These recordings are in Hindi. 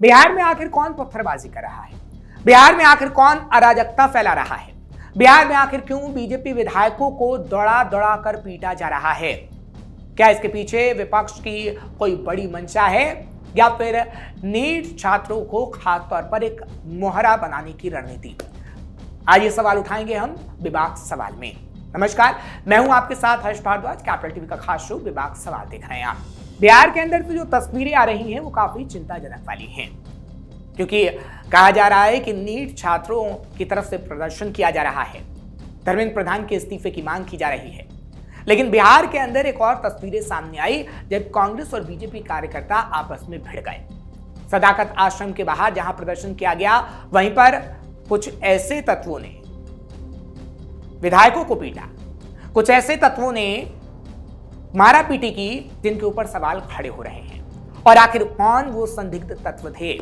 बिहार में आखिर कौन पत्थरबाजी कर रहा है? बिहार में आखिर कौन अराजकता फैला रहा है? बिहार में आखिर क्यों बीजेपी विधायकों को दौड़ा दौड़ा कर पीटा जा रहा है? क्या इसके पीछे विपक्ष की कोई बड़ी मंशा है या फिर नीट छात्रों को खासतौर पर एक मोहरा बनाने की रणनीति? आज ये सवाल उठाएंगे हम विभाग सवाल में। नमस्कार, मैं हूं आपके साथ हर्ष भारद्वाज। कैपिटल टीवी का खास शो विभाग सवाल देख रहे हैं आप। बिहार के अंदर से जो तस्वीरें आ रही हैं वो काफी चिंताजनक वाली हैं, क्योंकि कहा जा रहा है कि नीट छात्रों की तरफ से प्रदर्शन किया जा रहा है, धर्मेंद्र प्रधान के इस्तीफे की मांग की जा रही है। लेकिन बिहार के अंदर एक और तस्वीरें सामने आई जब कांग्रेस और बीजेपी कार्यकर्ता आपस में भिड़ गए। सदाकत आश्रम के बाहर जहां प्रदर्शन किया गया, वहीं पर कुछ ऐसे तत्वों ने विधायकों को पीटा, कुछ ऐसे तत्वों ने मारा पीटी की जिनके ऊपर सवाल खड़े हो रहे हैं। और आखिर कौन वो संदिग्ध तत्व थे,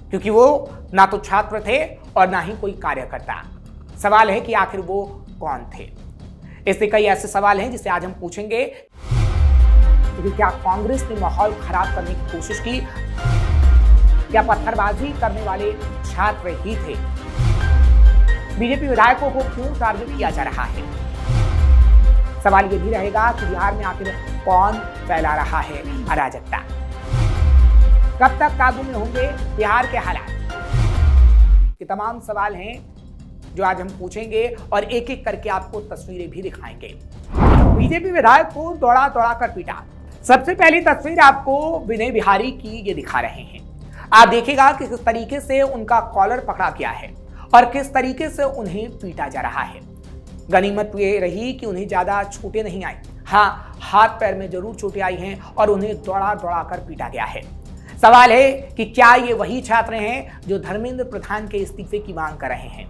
क्योंकि वो ना तो छात्र थे और ना ही कोई कार्यकर्ता। सवाल है कि आखिर वो कौन थे। इससे कई ऐसे सवाल हैं जिसे आज हम पूछेंगे। क्योंकि क्या कांग्रेस ने माहौल खराब करने की कोशिश की? क्या पत्थरबाजी करने वाले छात्र ही थे? बीजेपी विधायकों को क्यों टारगेट किया जा रहा है? सवाल ये भी रहेगा कि बिहार में आखिर कौन फैला रहा है अराजकता? कब तक काबू में होंगे बिहार के हालात? ये तमाम सवाल हैं जो आज हम पूछेंगे और एक एक करके आपको तस्वीरें भी दिखाएंगे। बीजेपी विधायक को दौड़ा दौड़ा कर पीटा। सबसे पहली तस्वीर आपको विनय बिहारी की ये दिखा रहे हैं। आप देखिएगा कि किस तरीके से उनका कॉलर पकड़ा गया है और किस तरीके से उन्हें पीटा जा रहा है। गनीमत ये रही कि उन्हें ज्यादा चोटें नहीं आई। हाँ, हाथ पैर में जरूर चोटें आई हैं और उन्हें दौड़ा दौड़ा कर पीटा गया है। सवाल है कि क्या ये वही छात्र हैं जो धर्मेंद्र प्रधान के इस्तीफे की मांग कर रहे हैं?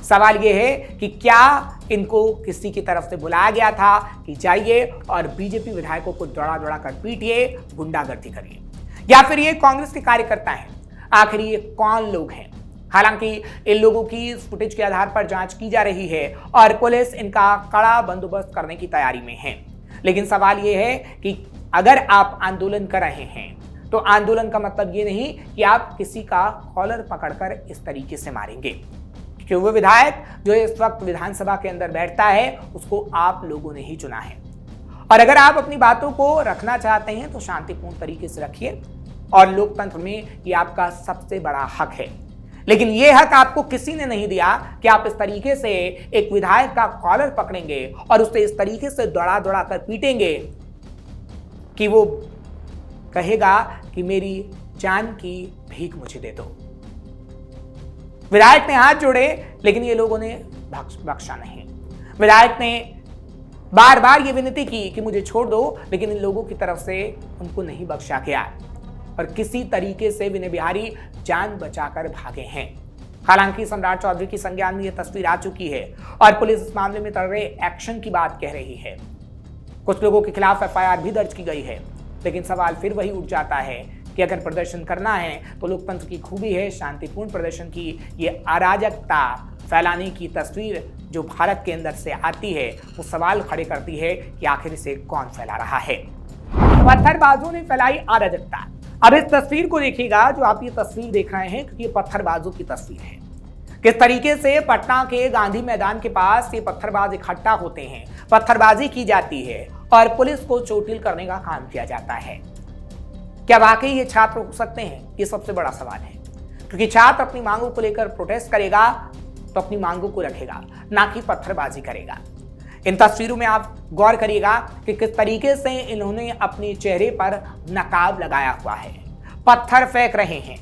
सवाल ये है कि क्या इनको किसी की तरफ से बुलाया गया था कि जाइए और बीजेपी विधायकों को दौड़ा दौड़ा कर पीटिए, गुंडागर्दी करिए, या फिर ये कांग्रेस के कार्यकर्ता हैं? आखिर ये कौन लोग हैं? हालांकि इन लोगों की फुटेज के आधार पर जांच की जा रही है और पुलिस इनका कड़ा बंदोबस्त करने की तैयारी में है। लेकिन सवाल ये है कि अगर आप आंदोलन कर रहे हैं तो आंदोलन का मतलब ये नहीं कि आप किसी का कॉलर पकड़कर इस तरीके से मारेंगे, क्योंकि वो विधायक जो इस वक्त विधानसभा के अंदर बैठता है उसको आप लोगों ने ही चुना है। और अगर आप अपनी बातों को रखना चाहते हैं तो शांतिपूर्ण तरीके से रखिए, और लोकतंत्र में ये आपका सबसे बड़ा हक है। लेकिन ये हक आपको किसी ने नहीं दिया कि आप इस तरीके से एक विधायक का कॉलर पकड़ेंगे और उसे इस तरीके से दौड़ा दौड़ा कर पीटेंगे कि वो कहेगा कि मेरी जान की भीख मुझे दे दो। विधायक ने हाथ जोड़े लेकिन ये लोगों ने बख्शा नहीं। विधायक ने बार बार ये विनती की कि मुझे छोड़ दो, लेकिन इन लोगों की तरफ से उनको नहीं बख्शा गया और किसी तरीके से विनय बिहारी जान बचाकर भागे हैं। हालांकि सम्राट चौधरी की संज्ञान में यह तस्वीर आ चुकी है और पुलिस इस मामले में तगड़े एक्शन की बात कह रही है। कुछ लोगों के खिलाफ एफआईआर भी दर्ज की गई है। लेकिन सवाल फिर वही उठ जाता है कि अगर प्रदर्शन करना है तो लोकतंत्र की खूबी है शांतिपूर्ण प्रदर्शन की। ये अराजकता फैलाने की तस्वीर जो भारत के अंदर से आती है वो सवाल खड़े करती है कि आखिर इसे कौन फैला रहा है। पत्थरबाजों ने फैलाई अराजकता। अब इस तस्वीर को देखिएगा जो आप ये तस्वीर देख रहे हैं, क्योंकि ये पत्थरबाजों की तस्वीर है। किस तरीके से पटना के गांधी मैदान के पास ये पत्थरबाज इकट्ठा होते हैं, पत्थरबाजी की जाती है और पुलिस को चोटिल करने का काम किया जाता है। क्या वाकई ये छात्र रुक सकते हैं? ये सबसे बड़ा सवाल है, क्योंकि छात्र अपनी मांगों को लेकर प्रोटेस्ट करेगा तो अपनी मांगों को रखेगा, ना कि पत्थरबाजी करेगा। इन तस्वीरों में आप गौर करिएगा कि किस तरीके से इन्होंने अपने चेहरे पर नकाब लगाया हुआ है, पत्थर फेंक रहे हैं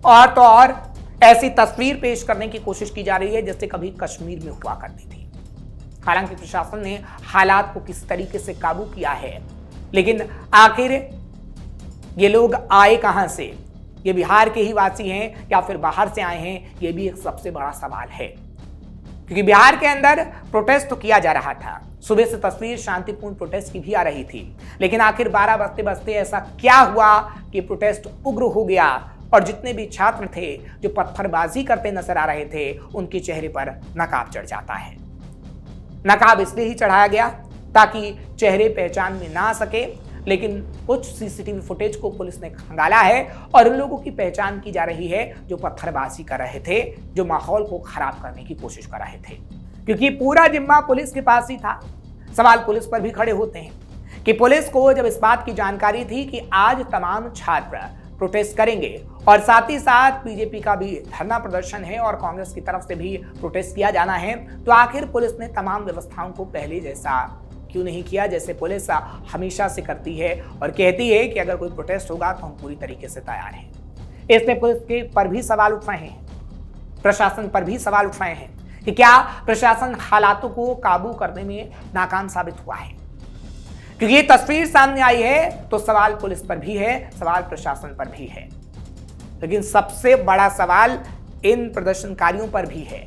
और तो और ऐसी तस्वीर पेश करने की कोशिश की जा रही है जैसे कभी कश्मीर में हुआ करती थी। हालांकि प्रशासन ने हालात को किस तरीके से काबू किया है, लेकिन आखिर ये लोग आए कहां से? ये बिहार के ही वासी हैं या फिर बाहर से आए हैं? ये भी एक सबसे बड़ा सवाल है, क्योंकि बिहार के अंदर प्रोटेस्ट तो किया जा रहा था। सुबह से तस्वीर शांतिपूर्ण प्रोटेस्ट की भी आ रही थी, लेकिन आखिर 12 बजते बजते ऐसा क्या हुआ कि प्रोटेस्ट उग्र हो गया और जितने भी छात्र थे जो पत्थरबाजी करते नजर आ रहे थे उनके चेहरे पर नकाब चढ़ जाता है। नकाब इसलिए ही चढ़ाया गया ताकि चेहरे पहचान में ना आ सके, लेकिन कुछ सीसीटीवी फुटेज को पुलिस ने खंगाला है और उन लोगों की पहचान की जा रही है जो पत्थरबाजी कर रहे थे, जो माहौल को खराब करने की कोशिश कर रहे थे। क्योंकि पूरा जिम्मा पुलिस के पास ही था। सवाल पुलिस पर भी खड़े होते हैं कि पुलिस को जब इस बात की जानकारी थी कि आज तमाम छात्र प्रोटेस्ट करेंगे और साथ ही साथ बीजेपी का भी धरना प्रदर्शन है और कांग्रेस की तरफ से भी प्रोटेस्ट किया जाना है, तो आखिर पुलिस ने तमाम व्यवस्थाओं को पहले जैसा क्यों नहीं किया जैसे पुलिस हमेशा से करती है और कहती है कि अगर कोई प्रोटेस्ट होगा तो हम पूरी तरीके से तैयार हैं। इसलिए पुलिस के पर भी सवाल उठ रहे हैं, प्रशासन पर भी सवाल उठ रहे हैं कि क्या प्रशासन हालातों को काबू करने में नाकाम साबित हुआ है। क्योंकि ये तस्वीर सामने आई है तो सवाल पुलिस पर भी है, सवाल प्रशासन पर भी है, लेकिन सबसे बड़ा सवाल इन प्रदर्शनकारियों पर भी है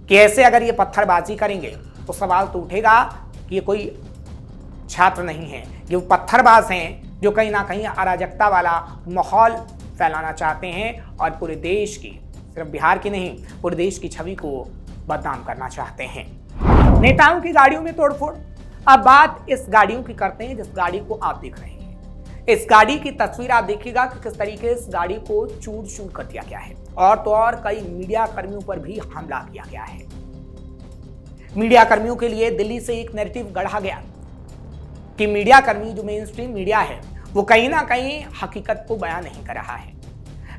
कि ऐसे अगर ये पत्थरबाजी करेंगे तो सवाल तो उठेगा कि ये कोई छात्र नहीं है, ये वो पत्थरबाज हैं जो कहीं ना कहीं अराजकता वाला माहौल फैलाना चाहते हैं और पूरे देश की, सिर्फ बिहार की नहीं, पूरे देश की छवि को बदनाम करना चाहते हैं। नेताओं की गाड़ियों में तोड़फोड़। अब बात इस गाड़ियों की करते हैं जिस गाड़ी को आप देख रहे हैं। इस गाड़ी की तस्वीर आप देखिएगा कि किस तरीके से इस गाड़ी को चूर चूर कर दिया गया है और तो और कई मीडिया कर्मियों पर भी हमला किया गया है। मीडिया कर्मियों के लिए दिल्ली से एक नैरेटिव गढ़ा गया कि मीडिया कर्मी, जो मेन स्ट्रीम मीडिया है, वो कहीं ना कहीं हकीकत को बयान नहीं कर रहा है।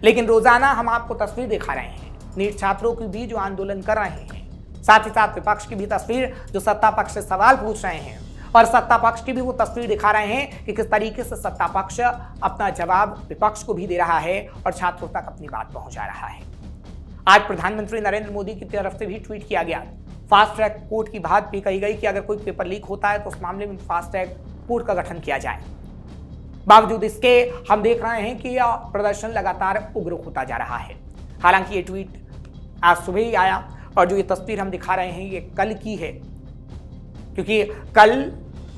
लेकिन रोजाना हम आपको तस्वीर दिखा रहे हैं नीट छात्रों की भी जो आंदोलन कर रहे हैं, साथ ही साथ विपक्ष की भी तस्वीर जो सत्ता पक्ष से सवाल पूछ रहे हैं और सत्ता पक्ष की भी वो तस्वीर दिखा रहे हैं कि किस तरीके से सत्ता पक्ष अपना जवाब विपक्ष को भी दे रहा है और छात्रों तक अपनी बात पहुंचा रहा है। आज प्रधानमंत्री नरेंद्र मोदी की तरफ से भी ट्वीट किया गया, फास्ट ट्रैक कोर्ट की बात भी कही गई कि अगर कोई पेपर लीक होता है तो उस मामले में फास्ट ट्रैक कोर्ट का गठन किया जाए। बावजूद इसके हम देख रहे हैं कि यह प्रदर्शन लगातार उग्र होता जा रहा है। हालांकि ये ट्वीट आज सुबह ही आया और जो ये तस्वीर हम दिखा रहे हैं ये कल की है, क्योंकि कल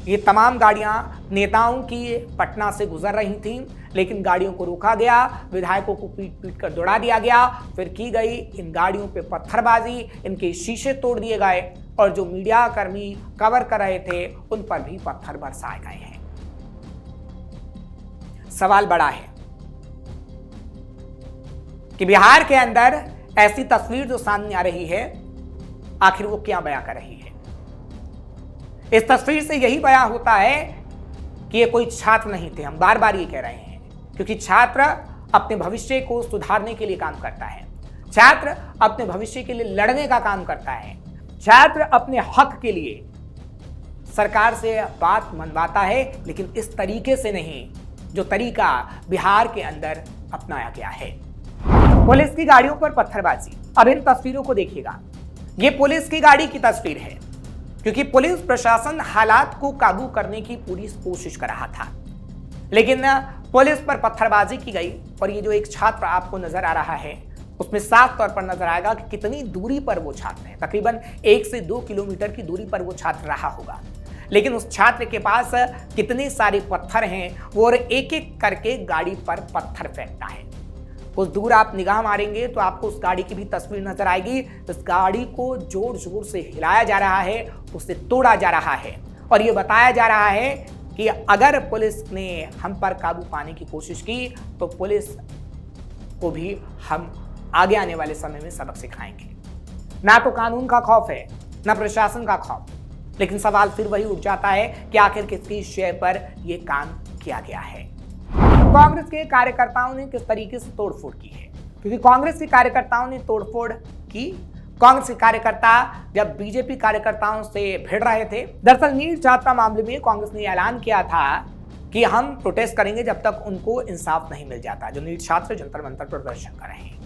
ये तमाम गाड़ियां नेताओं की पटना से गुजर रही थीं, लेकिन गाड़ियों को रोका गया, विधायकों को पीट पीट कर दौड़ा दिया गया, फिर की गई इन गाड़ियों पे पत्थरबाजी, इनके शीशे तोड़ दिए गए और जो मीडिया कर्मी कवर कर रहे थे उन पर भी पत्थर बरसाए गए हैं। सवाल बड़ा है कि बिहार के अंदर ऐसी तस्वीर जो सामने आ रही है, आखिर वो क्या बयां कर रही है। इस तस्वीर से यही बयां होता है कि ये कोई छात्र नहीं थे। हम बार बार ये कह रहे हैं, क्योंकि छात्र अपने भविष्य को सुधारने के लिए काम करता है, छात्र अपने भविष्य के लिए लड़ने का काम करता है, छात्र अपने हक के लिए सरकार से बात मनवाता है, लेकिन इस तरीके से नहीं जो तरीका बिहार के अंदर अपनाया गया है। पुलिस की गाड़ियों पर पत्थरबाजी। अब इन तस्वीरों को देखिएगा, ये पुलिस की गाड़ी की तस्वीर है, क्योंकि पुलिस प्रशासन हालात को काबू करने की पूरी कोशिश कर रहा था, लेकिन पुलिस पर पत्थरबाजी की गई। और ये जो एक छात्र आपको नजर आ रहा है उसमें साफ तौर पर नजर आएगा कि कितनी दूरी पर वो छात्र है, तकरीबन 1 से 2 किलोमीटर की दूरी पर वो छात्र रहा होगा, लेकिन उस छात्र के पास कितने सारे पत्थर हैं वो एक एक करके गाड़ी पर पत्थर फेंकता है। कुछ दूर आप निगाह मारेंगे तो आपको उस गाड़ी की भी तस्वीर नजर आएगी। इस गाड़ी को जोर जोर से हिलाया जा रहा है, उसे तोड़ा जा रहा है और ये बताया जा रहा है कि अगर पुलिस ने हम पर काबू पाने की कोशिश की तो पुलिस को भी हम आगे आने वाले समय में सबक सिखाएंगे। ना तो कानून का खौफ है, ना प्रशासन का खौफ, लेकिन सवाल फिर वही उठ जाता है कि आखिर किसकी शय पर यह काम किया गया है। कांग्रेस के कार्यकर्ताओं ने किस तरीके से तोड़फोड़ की है, क्योंकि कांग्रेस के कार्यकर्ताओं ने तोड़फोड़ की। कांग्रेस के कार्यकर्ता जब बीजेपी कार्यकर्ताओं से भिड़ रहे थे, दरअसल नीट छात्रा मामले में कांग्रेस ने ऐलान किया था कि हम प्रोटेस्ट करेंगे जब तक उनको इंसाफ नहीं मिल जाता, जो नीट छात्र जंतर मंतर प्रदर्शन कर रहे हैं।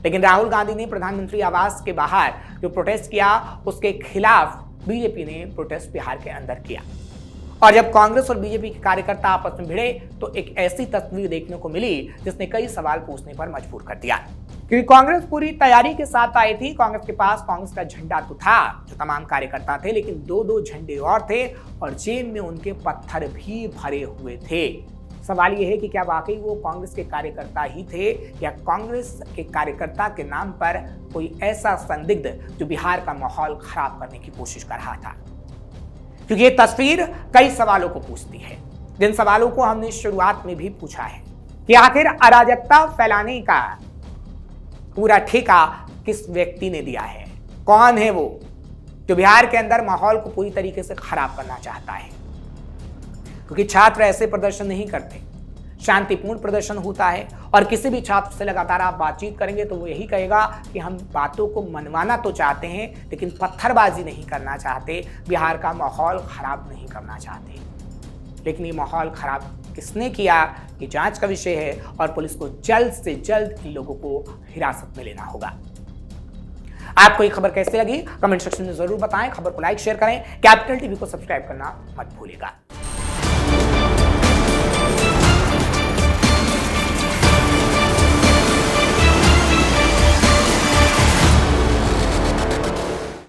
लेकिन राहुल गांधी ने प्रधानमंत्री आवास के बाहर जो प्रोटेस्ट किया उसके खिलाफ बीजेपी ने प्रोटेस्ट बिहार के अंदर किया। और जब कांग्रेस और बीजेपी के कार्यकर्ता आपस में भिड़े तो एक ऐसी तस्वीर देखने को मिली जिसने कई सवाल पूछने पर मजबूर कर दिया, क्योंकि कांग्रेस पूरी तैयारी के साथ आई थी। कांग्रेस के पास कांग्रेस का झंडा तो था, जो तमाम कार्यकर्ता थे, लेकिन 2-2 झंडे और थे और जेब में उनके पत्थर भी भरे हुए थे। सवाल यह है कि क्या वाकई वो कांग्रेस के कार्यकर्ता ही थे या कांग्रेस के कार्यकर्ता के नाम पर कोई ऐसा संदिग्ध जो बिहार का माहौल खराब करने की कोशिश कर रहा था, क्योंकि ये तस्वीर कई सवालों को पूछती है। जिन सवालों को हमने शुरुआत में भी पूछा है कि आखिर अराजकता फैलाने का पूरा ठेका किस व्यक्ति ने दिया है, कौन है वो जो बिहार के अंदर माहौल को पूरी तरीके से खराब करना चाहता है। क्योंकि छात्र ऐसे प्रदर्शन नहीं करते, शांतिपूर्ण प्रदर्शन होता है और किसी भी छात्र से लगातार आप बातचीत करेंगे तो वो यही कहेगा कि हम बातों को मनवाना तो चाहते हैं लेकिन पत्थरबाजी नहीं करना चाहते, बिहार का माहौल खराब नहीं करना चाहते। लेकिन ये माहौल खराब किसने किया, ये जांच का विषय है और पुलिस को जल्द से जल्द इन लोगों को हिरासत में लेना होगा। आपको ये खबर कैसे लगी कमेंट सेक्शन में जरूर बताएं। खबर को लाइक शेयर करें, कैपिटल टीवी को सब्सक्राइब करना मत भूलिएगा।